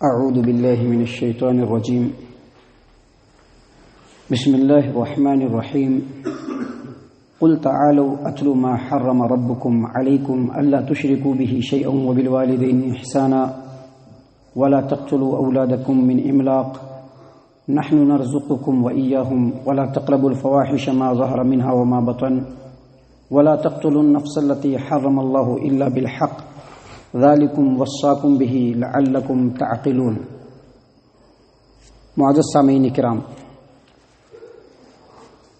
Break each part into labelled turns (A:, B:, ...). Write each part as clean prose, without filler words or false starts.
A: أعوذ بالله من الشيطان الرجيم. بسم الله الرحمن الرحيم. قل تعالوا أتل ما حرم ربكم عليكم ألا تشركوا به شيئا وبالوالدين إحسانا ولا تقتلوا أولادكم من إملاق نحن نرزقكم وإياهم ولا تقربوا الفواحش ما ظهر منها وما بطن ولا تقتلوا النفس التي حرم الله إلا بالحق ذالکم وصاکم بہ لعلکم تعقلون. معزز سامعین کرام،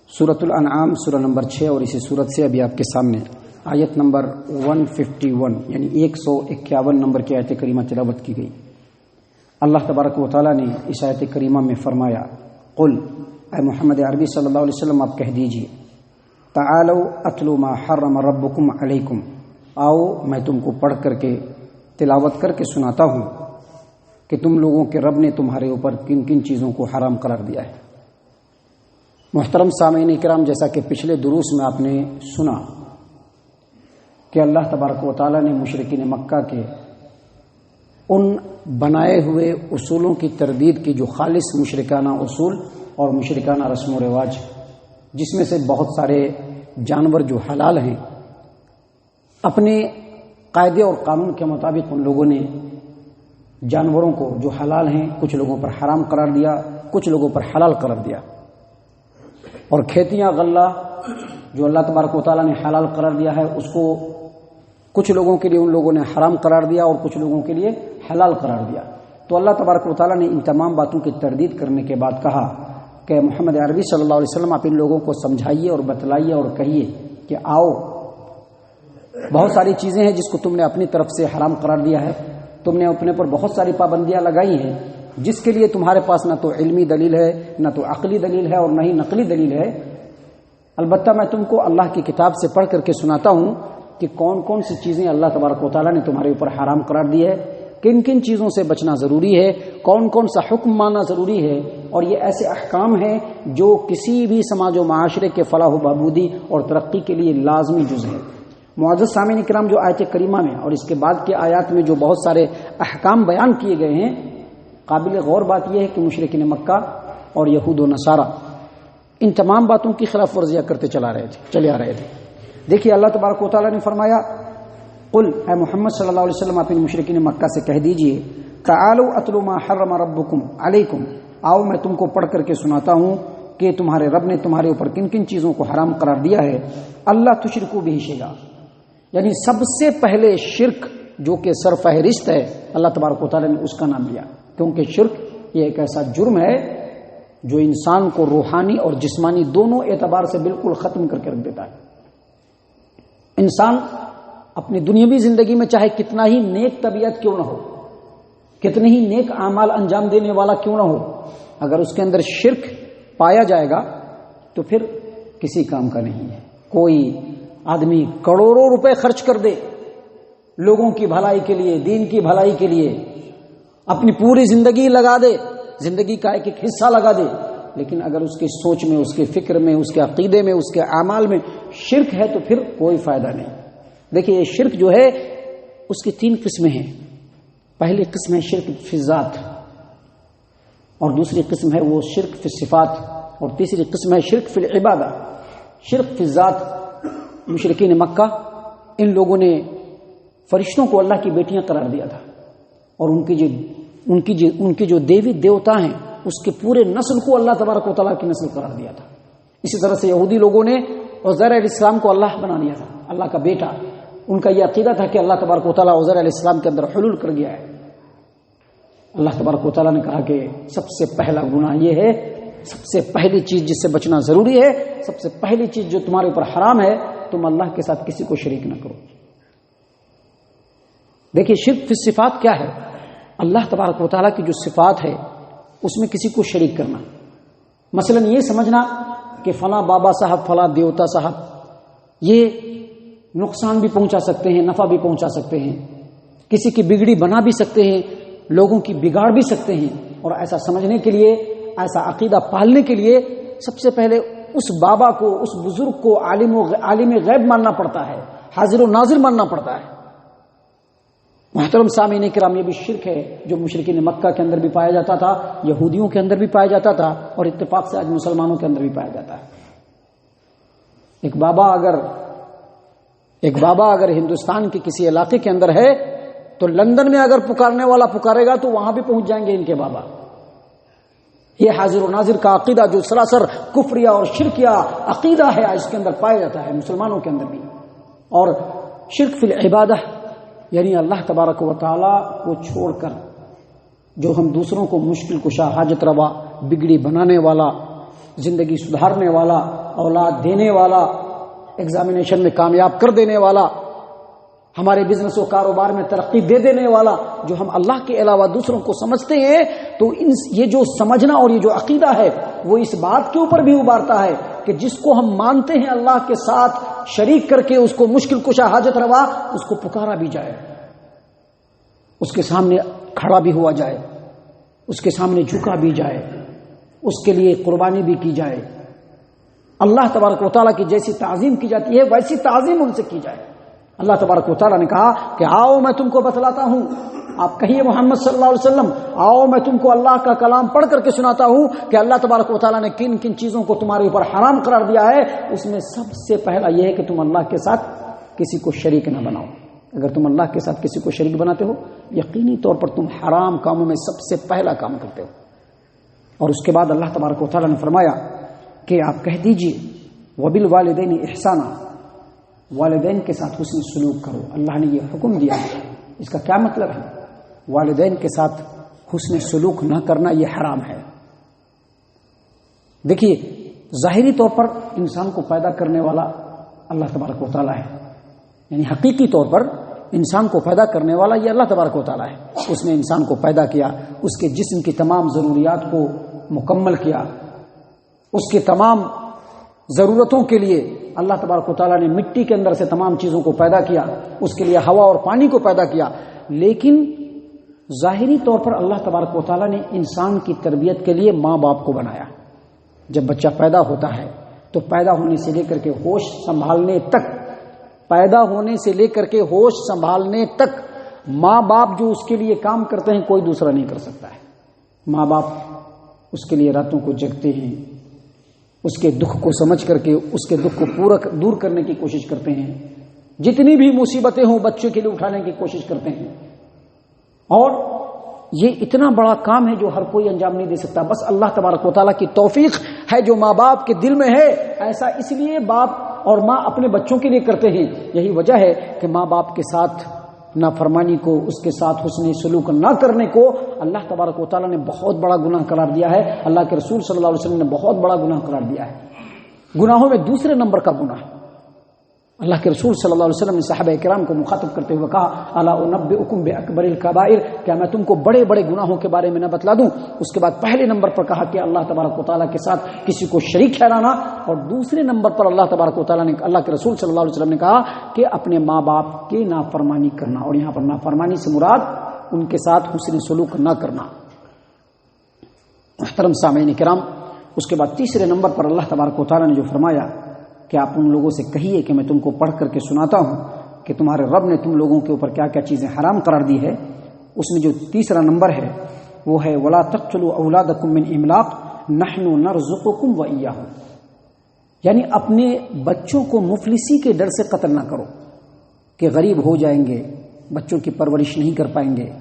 A: سورۃ الانعام سورہ نمبر 6 اور اسی سورت سے ابھی آپ کے سامنے آیت نمبر 151 یعنی 151 نمبر کی آیت کریمہ تلاوت کی گئی. اللہ تبارک و تعالیٰ نے اس آیت کریمہ میں فرمایا، قل اے محمد عربی صلی اللہ علیہ وسلم آپ کہہ دیجئے، تعالوا اتلو ما حرم ربکم علیکم، آؤ میں تم کو پڑھ کر کے تلاوت کر کے سناتا ہوں کہ تم لوگوں کے رب نے تمہارے اوپر کن کن چیزوں کو حرام قرار دیا ہے. محترم سامعین کرام، جیسا کہ پچھلے دروس میں آپ نے سنا کہ اللہ تبارک و تعالیٰ نے مشرکین مکہ کے ان بنائے ہوئے اصولوں کی تردید کی جو خالص مشرکانہ اصول اور مشرکانہ رسم و رواج، جس میں سے بہت سارے جانور جو حلال ہیں، اپنے قاعدے اور قانون کے مطابق ان لوگوں نے جانوروں کو جو حلال ہیں کچھ لوگوں پر حرام قرار دیا، کچھ لوگوں پر حلال قرار دیا. اور کھیتیاں غلہ جو اللہ تبارک و تعالیٰ نے حلال قرار دیا ہے، اس کو کچھ لوگوں کے لیے ان لوگوں نے حرام قرار دیا اور کچھ لوگوں کے لیے حلال قرار دیا. تو اللہ تبارک و تعالیٰ نے ان تمام باتوں کی تردید کرنے کے بعد کہا کہ محمد عربی صلی اللہ علیہ وسلم آپ ان لوگوں کو سمجھائیے اور بتلائیے اور کہیے کہ آؤ، بہت ساری چیزیں ہیں جس کو تم نے اپنی طرف سے حرام قرار دیا ہے، تم نے اپنے پر بہت ساری پابندیاں لگائی ہیں جس کے لیے تمہارے پاس نہ تو علمی دلیل ہے، نہ تو عقلی دلیل ہے اور نہ ہی نقلی دلیل ہے. البتہ میں تم کو اللہ کی کتاب سے پڑھ کر کے سناتا ہوں کہ کون کون سی چیزیں اللہ تبارک و تعالیٰ نے تمہارے اوپر حرام قرار دی ہے، کن کن چیزوں سے بچنا ضروری ہے، کون کون سا حکم ماننا ضروری ہے. اور یہ ایسے احکام ہیں جو کسی بھی سماج و معاشرے کے فلاح و بہبودی اور ترقی کے لیے لازمی جز ہے. معزز سامعین کرام، جو آیت کریمہ میں اور اس کے بعد کے آیات میں جو بہت سارے احکام بیان کیے گئے ہیں، قابل غور بات یہ ہے کہ مشرکین مکہ اور یہود و نصارہ ان تمام باتوں کی خلاف ورزیاں کرتے چلے آ رہے تھے. دیکھیے اللہ تبارک و تعالیٰ نے فرمایا، قل اے محمد صلی اللہ علیہ وسلم آپ ان مشرکین مکہ سے کہہ دیجئے، تعالوا اتلوا ما حرم ربکم علیکم، آؤ میں تم کو پڑھ کر کے سناتا ہوں کہ تمہارے رب نے تمہارے اوپر کن کن چیزوں کو حرام قرار دیا ہے. اللہ تشرکوا بہ شیئا، یعنی سب سے پہلے شرک جو کہ سرفہرست ہے، اللہ تبارک و تعالیٰ نے اس کا نام لیا، کیونکہ شرک یہ ایک ایسا جرم ہے جو انسان کو روحانی اور جسمانی دونوں اعتبار سے بالکل ختم کر کے رکھ دیتا ہے. انسان اپنی دنیاوی زندگی میں چاہے کتنا ہی نیک طبیعت کیوں نہ ہو، کتنے ہی نیک اعمال انجام دینے والا کیوں نہ ہو، اگر اس کے اندر شرک پایا جائے گا تو پھر کسی کام کا نہیں ہے. کوئی آدمی کروڑوں روپے خرچ کر دے لوگوں کی بھلائی کے لیے، دین کی بھلائی کے لیے، اپنی پوری زندگی لگا دے، زندگی کا ایک ایک حصہ لگا دے، لیکن اگر اس کی سوچ میں، اس کے فکر میں، اس کے عقیدے میں، اس کے اعمال میں شرک ہے تو پھر کوئی فائدہ نہیں. دیکھیے یہ شرک جو ہے اس کی 3 قسمیں ہیں. پہلی قسم ہے شرک فی الذات، اور دوسری قسم ہے وہ شرک فی الصفات، اور تیسری قسم ہے شرک فی العبادہ. شرک فی الذات، مشرکین مکہ ان لوگوں نے فرشتوں کو اللہ کی بیٹیاں قرار دیا تھا، اور ان کی جو دیوی دیوتا ہیں اس کے پورے نسل کو اللہ تبارک و تعالیٰ کی نسل قرار دیا تھا. اسی طرح سے یہودی لوگوں نے عزیر علیہ السلام کو اللہ بنا دیا تھا، اللہ کا بیٹا. ان کا یہ عقیدہ تھا کہ اللہ تبارک و تعالیٰ عزیر علیہ السلام کے اندر حلول کر گیا ہے. اللہ تبارک و تعالیٰ نے کہا کہ سب سے پہلا گناہ یہ ہے، سب سے پہلی چیز جس سے بچنا ضروری ہے، سب سے پہلی چیز جو تمہارے اوپر حرام ہے، تم اللہ کے ساتھ کسی کو شریک نہ کرو. دیکھیے شرک فی الصفات کیا ہے؟ اللہ تبارک و تعالیٰ کی جو صفات ہے اس میں کسی کو شریک کرنا. مثلا یہ سمجھنا کہ فلاں بابا صاحب، فلاں دیوتا صاحب یہ نقصان بھی پہنچا سکتے ہیں، نفع بھی پہنچا سکتے ہیں، کسی کی بگڑی بنا بھی سکتے ہیں، لوگوں کی بگاڑ بھی سکتے ہیں. اور ایسا سمجھنے کے لیے، ایسا عقیدہ پالنے کے لیے سب سے پہلے اس بابا کو، اس بزرگ کو عالم غیب ماننا پڑتا ہے، حاضر و ناظر ماننا پڑتا ہے. محترم سامعین کرام، یہ بھی شرک ہے جو مشرکین مکہ کے اندر بھی پایا جاتا تھا، یہودیوں کے اندر بھی پایا جاتا تھا، اور اتفاق سے آج مسلمانوں کے اندر بھی پایا جاتا ہے۔ ایک بابا اگر ہندوستان کے کسی علاقے کے اندر ہے تو لندن میں اگر پکارنے والا پکارے گا تو وہاں بھی پہنچ جائیں گے ان کے بابا۔ یہ حاضر و ناظر کا عقیدہ جو سراسر کفریہ اور شرکیہ عقیدہ ہے، اس کے اندر پایا جاتا ہے مسلمانوں کے اندر بھی۔ اور شرک فی العبادہ، یعنی اللہ تبارک و تعالی کو چھوڑ کر جو ہم دوسروں کو مشکل کشا، حاجت روا، بگڑی بنانے والا، زندگی سدھارنے والا، اولاد دینے والا، ایگزامینیشن میں کامیاب کر دینے والا، ہمارے بزنس و کاروبار میں ترقی دے دینے والا، جو ہم اللہ کے علاوہ دوسروں کو سمجھتے ہیں، تو یہ جو سمجھنا اور یہ جو عقیدہ ہے وہ اس بات کے اوپر بھی ابھارتا ہے کہ جس کو ہم مانتے ہیں اللہ کے ساتھ شریک کر کے، اس کو مشکل کشا، حاجت روا، اس کو پکارا بھی جائے، اس کے سامنے کھڑا بھی ہوا جائے، اس کے سامنے جھکا بھی جائے، اس کے لیے قربانی بھی کی جائے۔ اللہ تبارک و تعالیٰ کی جیسی تعظیم کی جاتی ہے ویسی تعظیم ان سے کی جائے۔ اللہ تبارک و تعالیٰ نے کہا کہ آؤ میں تم کو بتلاتا ہوں، آپ کہیے محمد صلی اللہ علیہ وسلم، آؤ میں تم کو اللہ کا کلام پڑھ کر کے سناتا ہوں کہ اللہ تبارک و تعالیٰ نے کن کن چیزوں کو تمہارے اوپر حرام قرار دیا ہے۔ اس میں سب سے پہلا یہ ہے کہ تم اللہ کے ساتھ کسی کو شریک نہ بناؤ۔ اگر تم اللہ کے ساتھ کسی کو شریک بناتے ہو، یقینی طور پر تم حرام کاموں میں سب سے پہلا کام کرتے ہو۔ اور اس کے بعد اللہ تبارک و تعالیٰ نے فرمایا کہ آپ کہہ دیجئے وبالوالدین احسانا، والدین کے ساتھ حسن سلوک کرو۔ اللہ نے یہ حکم دیا ہے، اس کا کیا مطلب ہے؟ والدین کے ساتھ حسن سلوک نہ کرنا یہ حرام ہے۔ دیکھیے، ظاہری طور پر انسان کو پیدا کرنے والا اللہ تبارک و تعالیٰ ہے، یعنی حقیقی طور پر انسان کو پیدا کرنے والا یہ اللہ تبارک و تعالیٰ ہے۔ اس نے انسان کو پیدا کیا، اس کے جسم کی تمام ضروریات کو مکمل کیا، اس کے تمام ضرورتوں کے لیے اللہ تبارک و تعالیٰ نے مٹی کے اندر سے تمام چیزوں کو پیدا کیا، اس کے لیے ہوا اور پانی کو پیدا کیا۔ لیکن ظاہری طور پر اللہ تبارک و تعالیٰ نے انسان کی تربیت کے لیے ماں باپ کو بنایا۔ جب بچہ پیدا ہوتا ہے تو پیدا ہونے سے لے کر کے ہوش سنبھالنے تک ماں باپ جو اس کے لیے کام کرتے ہیں کوئی دوسرا نہیں کر سکتا ہے۔ ماں باپ اس کے لیے راتوں کو جگتے ہیں، اس کے دکھ کو سمجھ کر کے اس کے دکھ کو پورا دور کرنے کی کوشش کرتے ہیں، جتنی بھی مصیبتیں ہوں بچوں کے لیے اٹھانے کی کوشش کرتے ہیں۔ اور یہ اتنا بڑا کام ہے جو ہر کوئی انجام نہیں دے سکتا، بس اللہ تبارک و تعالیٰ کی توفیق ہے جو ماں باپ کے دل میں ہے۔ ایسا اس لیے باپ اور ماں اپنے بچوں کے لیے کرتے ہیں، یہی وجہ ہے کہ ماں باپ کے ساتھ نافرمانی کو، اس کے ساتھ حسن سلوک نہ کرنے کو اللہ تبارک و تعالیٰ نے بہت بڑا گناہ قرار دیا ہے۔ اللہ کے رسول صلی اللہ علیہ وسلم نے بہت بڑا گناہ قرار دیا ہے۔ گناہوں میں دوسرے نمبر کا گناہ، اللہ کے رسول صلی اللہ علیہ وسلم نے صحابہ کرام کو مخاطب کرتے ہوئے کہا، الا انبئکم باکبر الکبائر، کیا میں تم کو بڑے بڑے گناہوں کے بارے میں نہ بتلا دوں؟ اس کے بعد پہلے نمبر پر کہا کہ اللہ تبارک و تعالیٰ کے ساتھ کسی کو شریک ٹھہرانا، اور دوسرے نمبر پر اللہ تبارک و تعالیٰ نے، اللہ کے رسول صلی اللہ علیہ وسلم نے کہا کہ اپنے ماں باپ کی نافرمانی کرنا، اور یہاں پر نافرمانی سے مراد ان کے ساتھ حسن سلوک نہ کرنا۔ محترم سامعین کرام، اس کے بعد تیسرے نمبر پر اللہ تبارک و تعالیٰ نے جو فرمایا کہ آپ ان لوگوں سے کہیے کہ میں تم کو پڑھ کر کے سناتا ہوں کہ تمہارے رب نے تم لوگوں کے اوپر کیا کیا چیزیں حرام قرار دی ہے۔ اس میں جو تیسرا نمبر ہے وہ ہے وَلَا تَقْتُلُوا أَوْلَادَكُم مِّنْ إِمْلَاقٍ نَحْنُ نَرْزُقُكُمْ وَإِيَّاهُمْ، یعنی اپنے بچوں کو مفلسی کے ڈر سے قتل نہ کرو کہ غریب ہو جائیں گے، بچوں کی پرورش نہیں کر پائیں گے،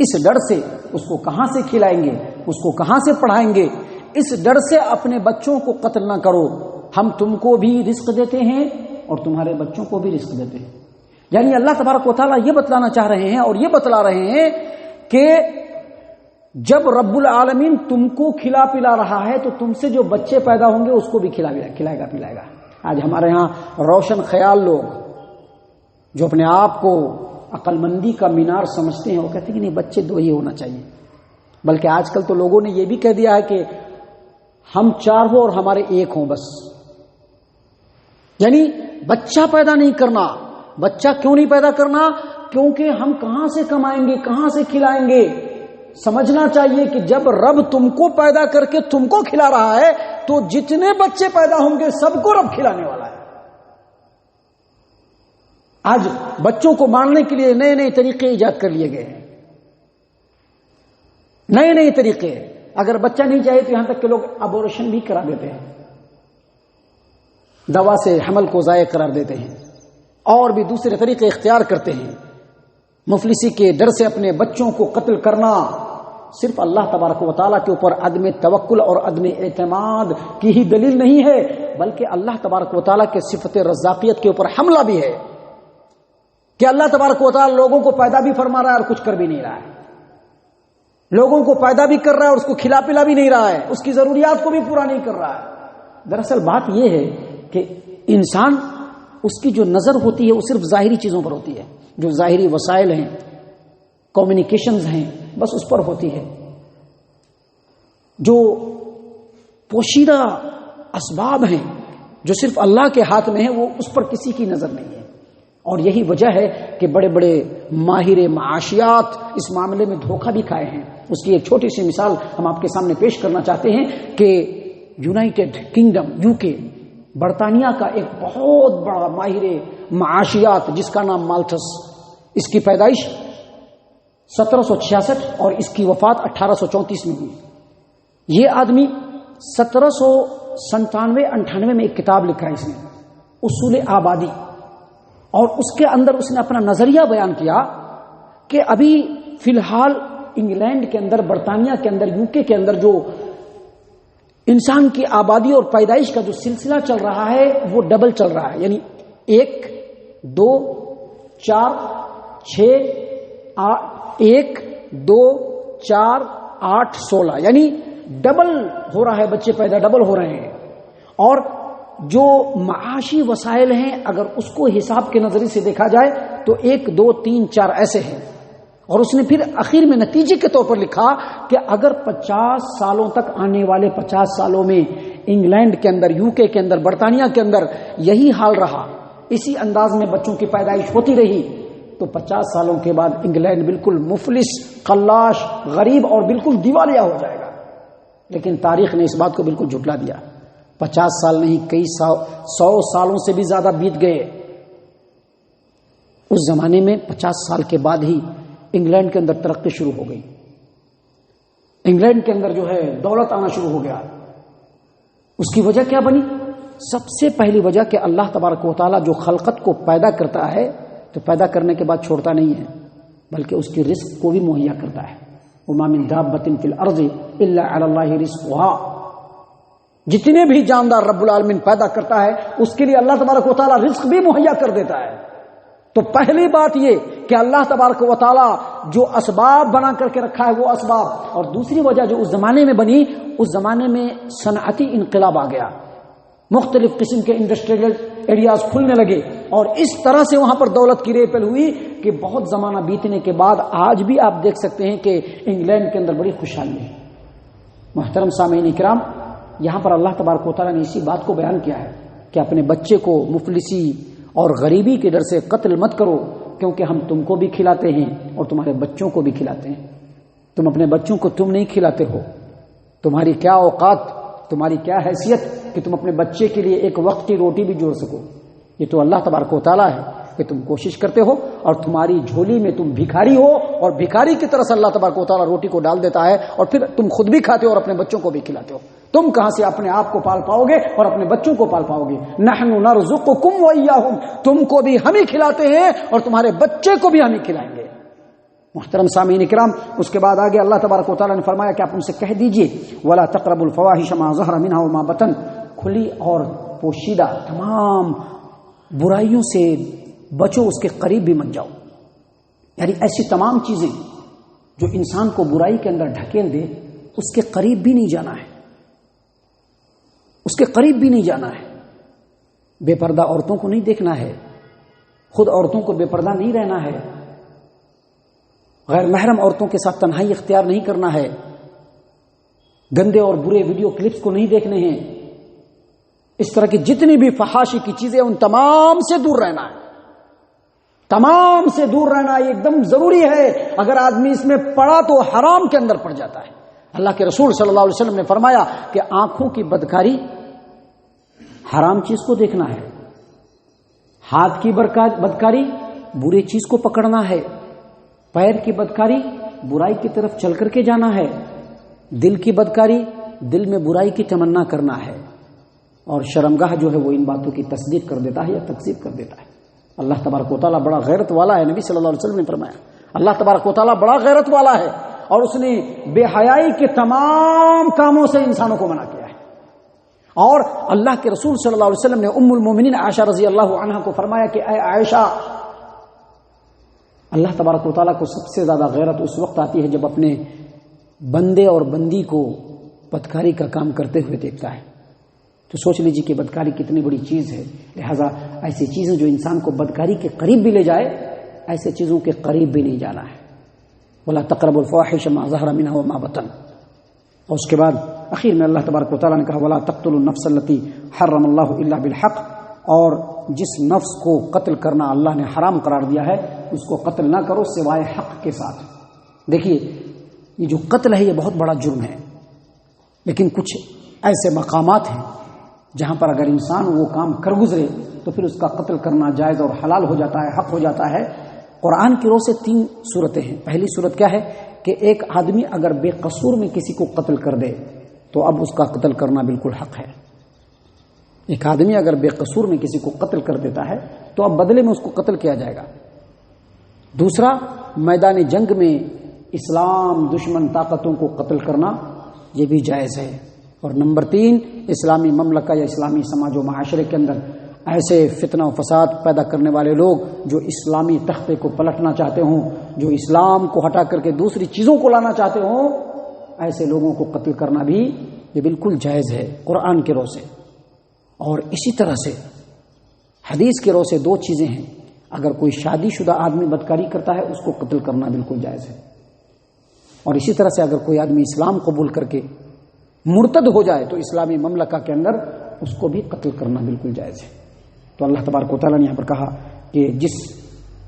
A: اس ڈر سے اس کو کہاں سے کھلائیں گے، اس کو کہاں سے پڑھائیں گے، اس ڈر سے اپنے بچوں کو قتل نہ کرو۔ ہم تم کو بھی رزق دیتے ہیں اور تمہارے بچوں کو بھی رزق دیتے ہیں۔ یعنی اللہ تبارک و تعالیٰ یہ بتلانا چاہ رہے ہیں اور یہ بتلا رہے ہیں کہ جب رب العالمین تم کو کھلا پلا رہا ہے تو تم سے جو بچے پیدا ہوں گے اس کو بھی کھلائے گا پلائے گا۔ آج ہمارے ہاں روشن خیال لوگ جو اپنے آپ کو عقل مندی کا مینار سمجھتے ہیں وہ کہتے ہیں کہ نہیں، بچے دو ہی ہونا چاہیے، بلکہ آج کل تو لوگوں نے یہ بھی کہہ دیا ہے کہ ہم چار ہوں اور ہمارے ایک ہوں بس۔ یعنی بچہ پیدا نہیں کرنا۔ بچہ کیوں نہیں پیدا کرنا؟ کیونکہ ہم کہاں سے کمائیں گے، کہاں سے کھلائیں گے؟ سمجھنا چاہیے کہ جب رب تم کو پیدا کر کے تم کو کھلا رہا ہے تو جتنے بچے پیدا ہوں گے سب کو رب کھلانے والا ہے۔ آج بچوں کو مارنے کے لیے نئے نئے طریقے ایجاد کر لیے گئے ہیں، نئے نئے طریقے. اگر بچہ نہیں چاہے تو یہاں تک کہ لوگ ابورشن بھی کرا دیتے ہیں، دوا سے حمل کو ضائع قرار دیتے ہیں، اور بھی دوسرے طریقے اختیار کرتے ہیں. مفلسی کے ڈر سے اپنے بچوں کو قتل کرنا صرف اللہ تبارک و تعالیٰ کے اوپر عدم توکل اور عدم اعتماد کی ہی دلیل نہیں ہے، بلکہ اللہ تبارک و تعالیٰ کے صفت رزاقیت کے اوپر حملہ بھی ہے کہ اللہ تبارک و تعالیٰ لوگوں کو پیدا بھی فرما رہا ہے اور کچھ کر بھی نہیں رہا ہے، لوگوں کو پیدا بھی کر رہا ہے اور اس کو کھلا پلا بھی نہیں رہا ہے، اس کی ضروریات کو بھی پورا نہیں کر رہا ہے. دراصل بات یہ ہے کہ انسان، اس کی جو نظر ہوتی ہے وہ صرف ظاہری چیزوں پر ہوتی ہے، جو ظاہری وسائل ہیں، کمیونیکیشنز ہیں، بس اس پر ہوتی ہے. جو پوشیدہ اسباب ہیں جو صرف اللہ کے ہاتھ میں ہیں، وہ اس پر کسی کی نظر نہیں ہے. اور یہی وجہ ہے کہ بڑے بڑے ماہر معاشیات اس معاملے میں دھوکہ بھی کھائے ہیں. اس کی ایک چھوٹی سی مثال ہم آپ کے سامنے پیش کرنا چاہتے ہیں کہ یونائٹڈ کنگڈم UK، برطانیہ کا ایک بہت بڑا ماہر معاشیات جس کا نام مالتھس، اس کی پیدائش 1766 اور اس کی وفات 1834 میں ہوئی. یہ آدمی 1797-98 میں ایک کتاب لکھا ہے اس نے، اصول آبادی، اور اس کے اندر اس نے اپنا نظریہ بیان کیا کہ ابھی فی الحال انگلینڈ کے اندر، برطانیہ کے اندر، UK کے اندر جو انسان کی آبادی اور پیدائش کا جو سلسلہ چل رہا ہے وہ ڈبل چل رہا ہے. یعنی 1 2 4 6 1 2 4 8 16، یعنی ڈبل ہو رہا ہے، بچے پیدا ڈبل ہو رہے ہیں. اور جو معاشی وسائل ہیں اگر اس کو حساب کے نظریے سے دیکھا جائے تو 1 2 3 4 ایسے ہیں. اور اس نے پھر آخر میں نتیجے کے طور پر لکھا کہ اگر 50 سالوں تک آنے والے 50 سالوں میں انگلینڈ کے اندر، UK کے اندر، برطانیہ کے اندر یہی حال رہا، اسی انداز میں بچوں کی پیدائش ہوتی رہی، تو 50 سالوں کے بعد انگلینڈ بالکل مفلس، خلاش، غریب اور بالکل دیوالیہ ہو جائے گا. لیکن تاریخ نے اس بات کو بالکل جھٹلا دیا. 50 سال نہیں، کئی 100 سالوں سے بھی زیادہ بیت گئے. اس زمانے میں 50 سال کے بعد ہی انگلینڈ کے اندر ترقی شروع ہو گئی، انگلینڈ کے اندر جو ہے دولت آنا شروع ہو گیا. اس کی وجہ کیا بنی؟ سب سے پہلی وجہ کہ اللہ تبارک و تعالیٰ جو خلقت کو پیدا کرتا ہے تو پیدا کرنے کے بعد چھوڑتا نہیں ہے، بلکہ اس کی رزق کو بھی مہیا کرتا ہے. وما من دابۃ فی الارض الا علی اللہ رزقها، جتنے بھی جاندار رب العالمین پیدا کرتا ہے اس کے لیے اللہ تبارک و تعالیٰ رزق بھی مہیا کر دیتا ہے. تو پہلی بات یہ کہ اللہ تبارک و تعالیٰ جو اسباب بنا کر کے رکھا ہے وہ اسباب، اور دوسری وجہ جو اس زمانے میں بنی، اس زمانے میں صنعتی انقلاب آ گیا، مختلف قسم کے انڈسٹریل ایریاز کھلنے لگے، اور اس طرح سے وہاں پر دولت کی ریپل ہوئی کہ بہت زمانہ بیتنے کے بعد آج بھی آپ دیکھ سکتے ہیں کہ انگلینڈ کے اندر بڑی خوشحالی ہے. محترم سامعین کرام، یہاں پر اللہ تبارک و تعالیٰ نے اسی بات کو بیان کیا ہے کہ اپنے بچے کو مفلسی اور غریبی کے ڈر سے قتل مت کرو، کیونکہ ہم تم کو بھی کھلاتے ہیں اور تمہارے بچوں کو بھی کھلاتے ہیں. تم اپنے بچوں کو تم نہیں کھلاتے ہو، تمہاری کیا اوقات، تمہاری کیا حیثیت کہ تم اپنے بچے کے لیے ایک وقت کی روٹی بھی جوڑ سکو. یہ تو اللہ تبارک و تعالیٰ ہے کہ تم کوشش کرتے ہو اور تمہاری جھولی میں تم بھکاری ہو، اور بھکاری کی طرح سے اللہ تبارک و تعالیٰ روٹی کو ڈال دیتا ہے اور پھر تم خود بھی کھاتے ہو اور اپنے بچوں کو بھی کھلاتے ہو. تم کہاں سے اپنے آپ کو پال پاؤ گے اور اپنے بچوں کو پال پاؤ گے؟ نحن نرزقکم وإیاہم، تم کو بھی ہم ہی کھلاتے ہیں اور تمہارے بچے کو بھی ہم ہی کھلائیں گے. محترم سامعین اکرام، اس کے بعد آگے اللہ تبارک و تعالیٰ نے فرمایا کہ آپ ان سے کہہ دیجئے وَلَا تَقْرَبُوا الْفَوَاحِشَ مَا ظَهَرَ مِنْهَا وَمَا بَطَنَ، کھلی اور پوشیدہ تمام برائیوں سے بچو، اس کے قریب بھی مت جاؤ. یعنی ایسی تمام چیزیں جو انسان کو برائی کے اندر ڈھکیل دے اس کے قریب بھی نہیں جانا ہے، اس کے قریب بھی نہیں جانا ہے. بے پردہ عورتوں کو نہیں دیکھنا ہے، خود عورتوں کو بے پردہ نہیں رہنا ہے، غیر محرم عورتوں کے ساتھ تنہائی اختیار نہیں کرنا ہے، گندے اور برے ویڈیو کلپس کو نہیں دیکھنے ہیں. اس طرح کی جتنی بھی فحاشی کی چیزیں ان تمام سے دور رہنا ہے، تمام سے دور رہنا یہ ایک دم ضروری ہے. اگر آدمی اس میں پڑا تو حرام کے اندر پڑ جاتا ہے. اللہ کے رسول صلی اللہ علیہ وسلم نے فرمایا کہ آنکھوں کی بدکاری حرام چیز کو دیکھنا ہے، ہاتھ کی بدکاری برے چیز کو پکڑنا ہے، پیر کی بدکاری برائی کی طرف چل کر کے جانا ہے، دل کی بدکاری دل میں برائی کی تمنا کرنا ہے، اور شرمگاہ جو ہے وہ ان باتوں کی تصدیق کر دیتا ہے یا تکذیب کر دیتا ہے۔ اللہ تبارک و تعالیٰ بڑا غیرت والا ہے، نبی صلی اللہ علیہ وسلم نے فرمایا اللہ تبارک و تعالیٰ بڑا غیرت والا ہے، اور اس نے بے حیائی کے تمام کاموں سے انسانوں کو منع کیا ہے۔ اور اللہ کے رسول صلی اللہ علیہ وسلم نے ام المومنین عائشہ رضی اللہ عنہا کو فرمایا کہ اے عائشہ، اللہ تبارک و تعالیٰ کو سب سے زیادہ غیرت اس وقت آتی ہے جب اپنے بندے اور بندی کو بدکاری کا کام کرتے ہوئے دیکھتا ہے۔ تو سوچ لیجیے کہ بدکاری کتنی بڑی چیز ہے، لہذا ایسی چیزیں جو انسان کو بدکاری کے قریب بھی لے جائے، ایسے چیزوں کے قریب بھی نہیں جانا ہے۔ وَلَا تَقْرَبُوا الْفَوَاحِشَ مَا ظَهَرَ مِنْهَا وَمَا بَطَنَ، اور اس کے بعد اخیر میں اللہ تبارک و تعالیٰ نے کہا وَلَا تَقْتُلُوا النَّفْسَ الَّتِي حَرَّمَ اللَّهُ إِلَّا بِالْحَقِّ، اور جس نفس کو قتل کرنا اللہ نے حرام قرار دیا ہے اس کو قتل نہ کرو سوائے حق کے ساتھ۔ دیکھیے یہ جو قتل ہے یہ بہت بڑا جرم ہے، لیکن کچھ ایسے مقامات ہیں جہاں پر اگر انسان وہ کام کر گزرے تو پھر اس کا قتل کرنا جائز اور حلال ہو جاتا ہے، حق ہو جاتا ہے۔ قرآن کی روح سے 3 صورتیں ہیں۔ پہلی صورت کیا ہے کہ ایک آدمی اگر بے قصور میں کسی کو قتل کر دے تو اب اس کا قتل کرنا بالکل حق ہے۔ ایک آدمی اگر بے قصور میں کسی کو قتل کر دیتا ہے تو اب بدلے میں اس کو قتل کیا جائے گا۔ دوسرا، میدان جنگ میں اسلام دشمن طاقتوں کو قتل کرنا یہ بھی جائز ہے۔ اور نمبر 3، اسلامی مملکہ یا اسلامی سماج و معاشرے کے اندر ایسے فتنہ و فساد پیدا کرنے والے لوگ جو اسلامی تختے کو پلٹنا چاہتے ہوں، جو اسلام کو ہٹا کر کے دوسری چیزوں کو لانا چاہتے ہوں، ایسے لوگوں کو قتل کرنا بھی یہ بالکل جائز ہے قرآن کے روح سے۔ اور اسی طرح سے حدیث کے روح سے 2 چیزیں ہیں۔ اگر کوئی شادی شدہ آدمی بدکاری کرتا ہے اس کو قتل کرنا بالکل جائز ہے، اور اسی طرح سے اگر کوئی آدمی اسلام قبول کر کے مرتد ہو جائے تو اسلامی مملکہ کے اندر اس کو بھی قتل کرنا بالکل جائز ہے۔ تو اللہ تبارک و تعالیٰ نے یہاں پر کہا کہ جس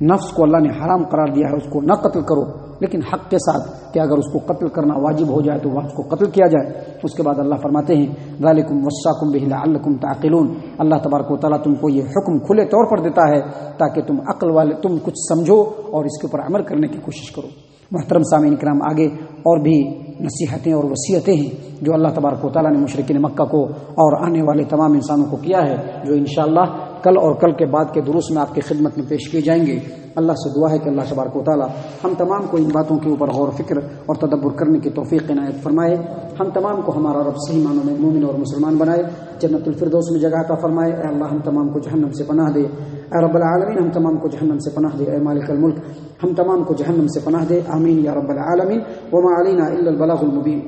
A: نفس کو اللہ نے حرام قرار دیا ہے اس کو نہ قتل کرو، لیکن حق کے ساتھ کہ اگر اس کو قتل کرنا واجب ہو جائے تو اس کو قتل کیا جائے۔ اس کے بعد اللہ فرماتے ہیں ذالکم وصاکم بہ لعلکم تعقلون، اللہ تبارک و تعالیٰ تم کو یہ حکم کھلے طور پر دیتا ہے تاکہ تم عقل والے تم کچھ سمجھو اور اس کے اوپر عمل کرنے کی کوشش کرو۔ محترم سامعین کرام، آگے اور بھی نصیحتیں اور وصیتیں ہیں جو اللہ تبارک و تعالیٰ نے مشرکین مکہ کو اور آنے والے تمام انسانوں کو کیا ہے، جو انشاءاللہ کل اور کل کے بعد کے دروس میں آپ کی خدمت میں پیش کیے جائیں گے۔ اللہ سے دعا ہے کہ اللہ تبارک و تعالیٰ ہم تمام کو ان باتوں کے اوپر غور و فکر اور تدبر کرنے کی توفیق عنایت فرمائے، ہم تمام کو ہمارا رب صحیح معنوں میں مومن اور مسلمان بنائے، جنت الفردوس میں جگہ عطا فرمائے۔ اے اللہ ہم تمام کو جہنم سے پناہ دے، اے رب العالمین ہم تمام کو جہنم سے پناہ دے، اے مالک الملک ہم تمام کو جہنم سے پناہ دے، آمین یا رب العالمین۔ وما علینا الا البلاغ المبین۔